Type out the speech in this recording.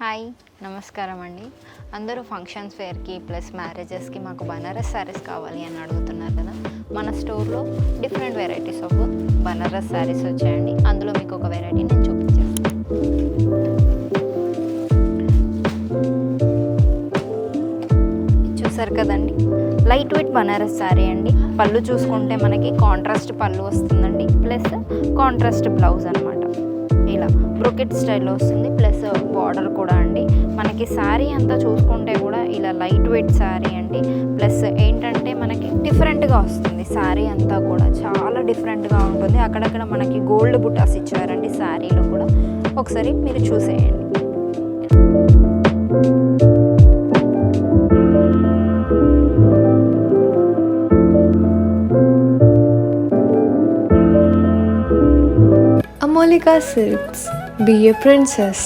Hi నమస్కారం అండి. అందరూ ఫంక్షన్స్ వేర్కి ప్లస్ మ్యారేజెస్కి మాకు బనారస్ శారీస్ కావాలి అని అడుగుతున్నారు కదా. మన స్టోర్లో different varieties of Banaras saris వచ్చాయండి. అందులో మీకు ఒక వెరైటీ నేను చూపించేస్తాను. చూసారు కదండి, లైట్ వెయిట్ బనారస్ శారీ అండి. పళ్ళు చూసుకుంటే మనకి కాంట్రాస్ట్ పళ్ళు వస్తుందండి, ప్లస్ కాంట్రాస్ట్ బ్లౌజ్ అనమాట. ఇలా బ్రొకెట్ స్టైల్లో వస్తుంది, ప్లస్ బార్డర్ కూడా అండి. మనకి శారీ అంతా చూసుకుంటే కూడా ఇలా లైట్ వెయిట్ శారీ అండి. ప్లస్ ఏంటంటే మనకి డిఫరెంట్గా వస్తుంది శారీ అంతా కూడా, చాలా డిఫరెంట్గా ఉంటుంది. అక్కడక్కడ మనకి గోల్డ్ బుటాస్ ఇచ్చారండి శారీలో కూడా. ఒకసారి మీరు చూసేయండి. Amolika Silks, be a princess.